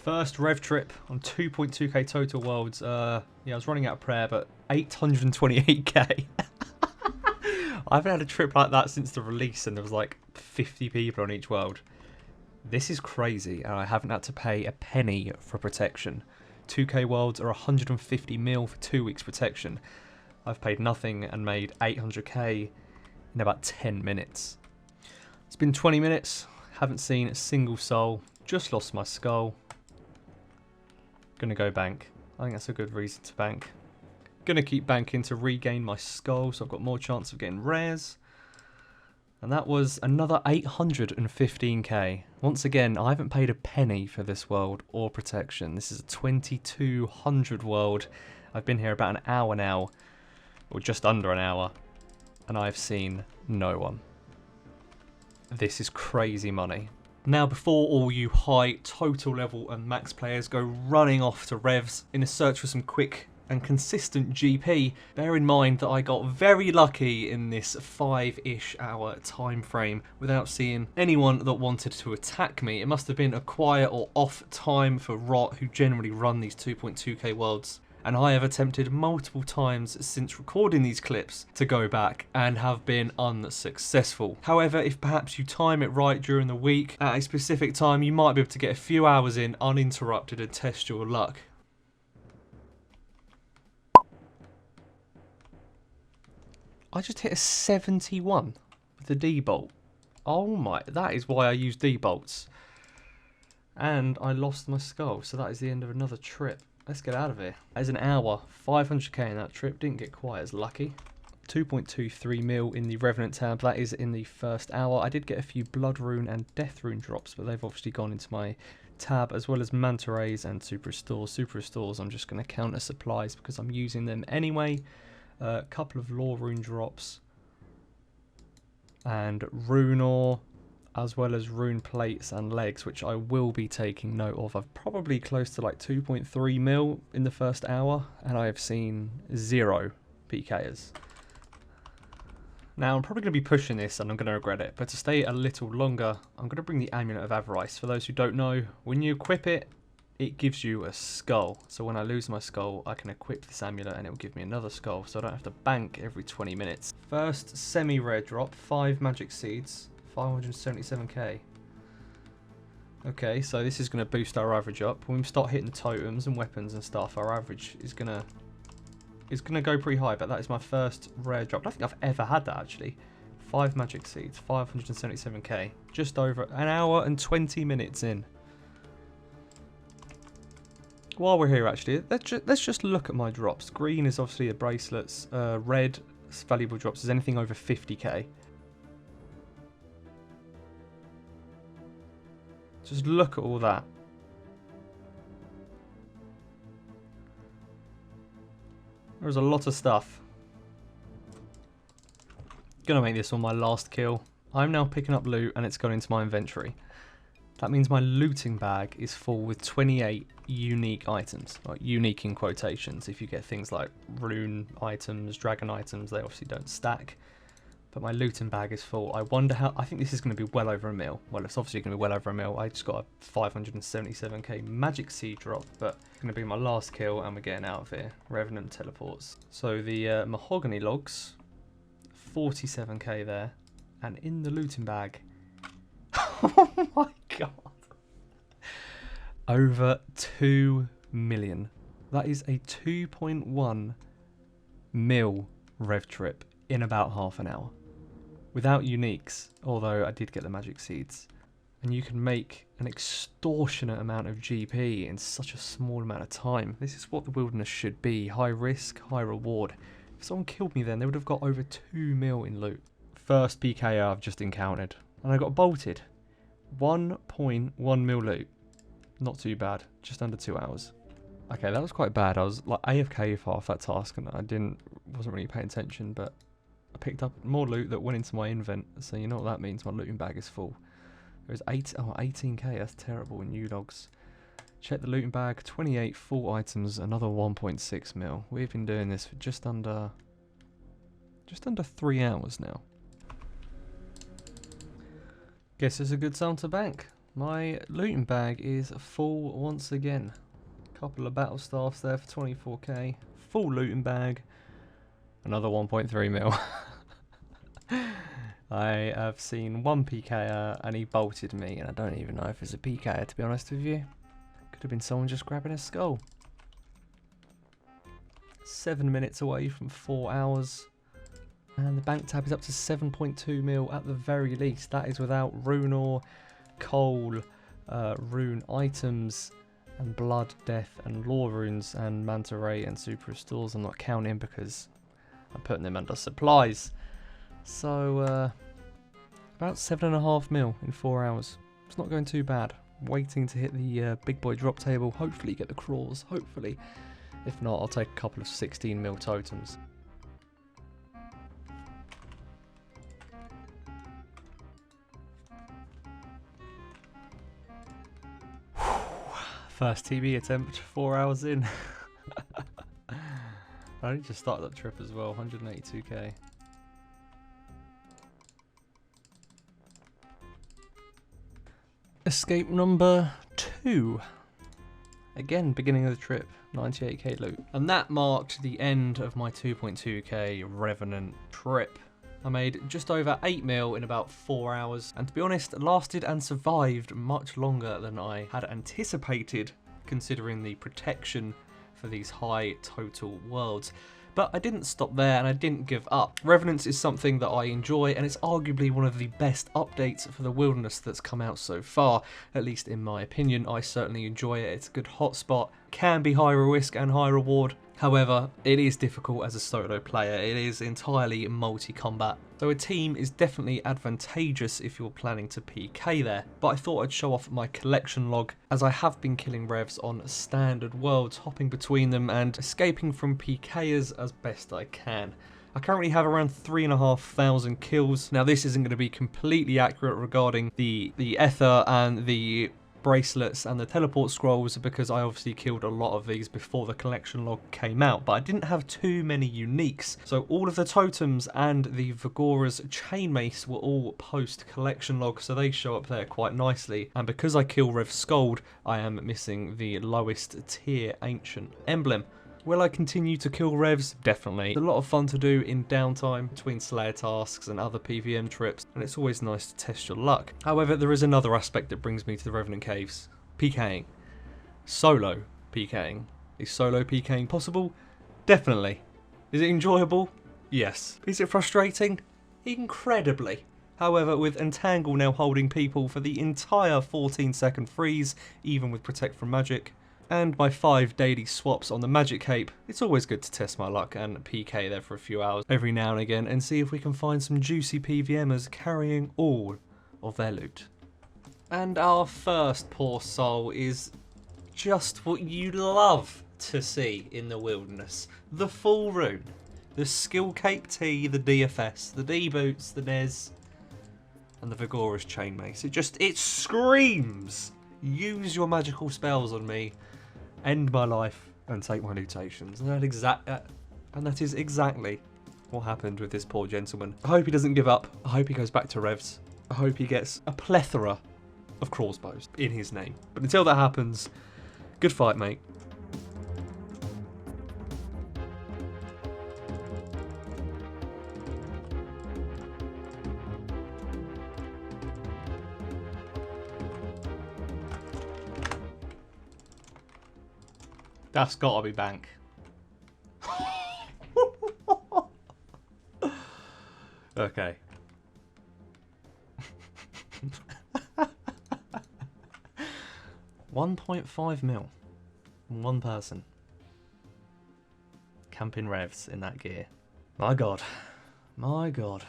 First rev trip on 2.2k total worlds. Yeah, I was running out of prayer, but 828k. I haven't had a trip like that since the release, and there was like 50 people on each world. This is crazy, and I haven't had to pay a penny for protection. 2k worlds are 150 mil for 2 weeks protection. I've paid nothing and made 800k in about 10 minutes. It's been 20 minutes, haven't seen a single soul, just lost my skull. Gonna go bank. I think that's a good reason to bank. Gonna keep banking to regain my skull so I've got more chance of getting rares. And that was another 815k. Once again, I haven't paid a penny for this world or protection. This is a 2200 world. I've been here about an hour now, or just under an hour, and I've seen no one. This is crazy money. Now, before all you high total level and max players go running off to revs in a search for some quick and consistent GP, bear in mind that I got very lucky in this 5-ish hour time frame without seeing anyone that wanted to attack me. It must have been a quiet or off time for Rot, who generally run these 2.2k worlds. And I have attempted multiple times since recording these clips to go back and have been unsuccessful. However, if perhaps you time it right during the week at a specific time, you might be able to get a few hours in uninterrupted and test your luck. I just hit a 71 with the D-bolt. Oh my, that is why I use D-bolts. And I lost my skull, so that is the end of another trip. Let's get out of here. That is an hour, 500k in that trip. Didn't get quite as lucky. 2.23 mil in the Revenant tab. That is in the first hour. I did get a few Blood Rune and Death Rune drops, but they've obviously gone into my tab, as well as Manta Rays and Super Restores. Super Restores, I'm just going to counter supplies because I'm using them anyway. A couple of Lore Rune drops. And Rune Ore, as well as Rune Plates and Legs, which I will be taking note of. I've probably close to like 2.3 mil in the first hour, and I have seen 0 PKers. Now, I'm probably going to be pushing this, and I'm going to regret it, but to stay a little longer, I'm going to bring the Amulet of Avarice. For those who don't know, when you equip it, it gives you a skull. So when I lose my skull, I can equip this amulet, and it will give me another skull, so I don't have to bank every 20 minutes. First semi-rare drop, 5 magic seeds. 577k. Okay, so this is going to boost our average up. When we start hitting totems and weapons and stuff, our average is gonna go pretty high. But that is my first rare drop. I don't think I've ever had that actually. 5 magic seeds, 577k. Just over an hour and 20 minutes in. While we're here, actually, let's just look at my drops. Green is obviously the bracelets. Red valuable drops is anything over 50k. Just look at all that. There's a lot of stuff. Gonna make this one my last kill. I'm now picking up loot and it's gone into my inventory. That means my looting bag is full with 28 unique items. Like, unique in quotations. If you get things like rune items, dragon items, they obviously don't stack. But my looting bag is full. I wonder how... I think this is going to be well over a mil. Well, it's obviously going to be well over a mil. I just got a 577k magic seed drop, but it's going to be my last kill, and we're getting out of here. Revenant teleports. So the mahogany logs, 47k there, and in the looting bag, oh my god, over 2 million. That is a 2.1 mil rev trip in about half an hour. Without uniques, although I did get the magic seeds. And you can make an extortionate amount of GP in such a small amount of time. This is what the wilderness should be. High risk, high reward. If someone killed me then, they would have got over 2 mil in loot. First PKer I've just encountered. And I got bolted. 1.1 mil loot. Not too bad. Just under 2 hours. Okay, that was quite bad. I was like AFK for half that task and I wasn't really paying attention, but I picked up more loot that went into my invent, so you know what that means. My looting bag is full. There's 18k, that's terrible in new logs. Check the looting bag, 28 full items, another 1.6 mil. We've been doing this for just under 3 hours now. Guess it's a good time to bank. My looting bag is full once again. Couple of battle staffs there for 24k. Full looting bag. Another 1.3 mil. I have seen one PKer and he bolted me, and I don't even know if it's a PKer, to be honest with you. Could have been someone just grabbing a skull. 7 minutes away from 4 hours. And the bank tab is up to 7.2 mil at the very least. That is without rune ore, coal, rune items, and blood, death, and lore runes, and manta ray and super restores. I'm not counting because I'm putting them under supplies. So about 7.5 mil in 4 hours. It's not going too bad. Waiting to hit the big boy drop table. Hopefully get the crawls. Hopefully. If not, I'll take a couple of 16 mil totems. First TB attempt 4 hours in. I only just started that trip as well, 182k. Escape number 2. Again, beginning of the trip, 98k loot. And that marked the end of my 2.2k Revenant trip. I made just over 8 mil in about 4 hours, and to be honest, lasted and survived much longer than I had anticipated, considering the protection for these high total worlds. But I didn't stop there, and I didn't give up. Revenant is something that I enjoy, and it's arguably one of the best updates for the wilderness that's come out so far, at least in my opinion. I certainly enjoy it. It's a good hotspot, can be high risk and high reward. However, it is difficult as a solo player. It is entirely multi-combat. So a team is definitely advantageous if you're planning to PK there. But I thought I'd show off my collection log, as I have been killing revs on standard worlds, hopping between them and escaping from PKers as best I can. I currently have around 3,500 kills. Now this isn't going to be completely accurate regarding the ether and the bracelets and the teleport scrolls, because I obviously killed a lot of these before the collection log came out, but I didn't have too many uniques. So all of the totems and the Vigora's chain mace were all post collection log, so they show up there quite nicely. And because I kill Rev Scold, I am missing the lowest tier ancient emblem. Will I continue to kill revs? Definitely. It's a lot of fun to do in downtime between Slayer tasks and other PVM trips, and it's always nice to test your luck. However, there is another aspect that brings me to the Revenant Caves. PKing. Solo PKing. Is solo PKing possible? Definitely. Is it enjoyable? Yes. Is it frustrating? Incredibly. However, with Entangle now holding people for the entire 14-second freeze, even with Protect from Magic, and my 5 daily swaps on the Magic Cape, it's always good to test my luck and PK there for a few hours every now and again and see if we can find some juicy PVMers carrying all of their loot. And our first poor soul is just what you love to see in the wilderness. The full rune, the Skill Cape T, the DFS, the D boots, the Nez, and the Vigora's chain mace. It screams, use your magical spells on me, end my life, and take my mutations. And that is exactly what happened with this poor gentleman. I hope he doesn't give up. I hope he goes back to revs. I hope he gets a plethora of crossbows in his name. But until that happens, good fight, mate. That's gotta be bank. Okay. 1.5 mil. One person. Camping revs in that gear. My god. My god.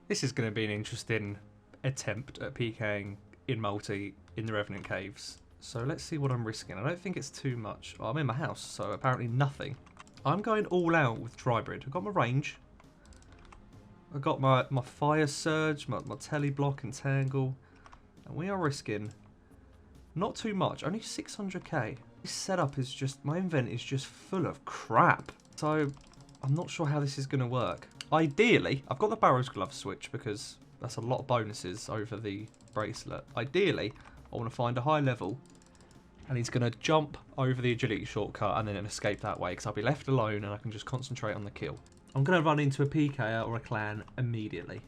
This is going to be an interesting attempt at PKing in multi in the Revenant Caves. So let's see what I'm risking. I don't think it's too much. Oh, I'm in my house, so apparently nothing. I'm going all out with Tribrid. I've got my range. I've got my Fire Surge, my Telly Block, Entangle. And we are risking not too much, only 600k. This setup is just, my invent is just full of crap. So I'm not sure how this is going to work. Ideally, I've got the Barrow's Glove switch because That's a lot of bonuses over the bracelet. Ideally, I want to find a high level, and he's going to jump over the agility shortcut and then escape that way, because I'll be left alone and I can just concentrate on the kill. I'm going to run into a PKer or a clan immediately.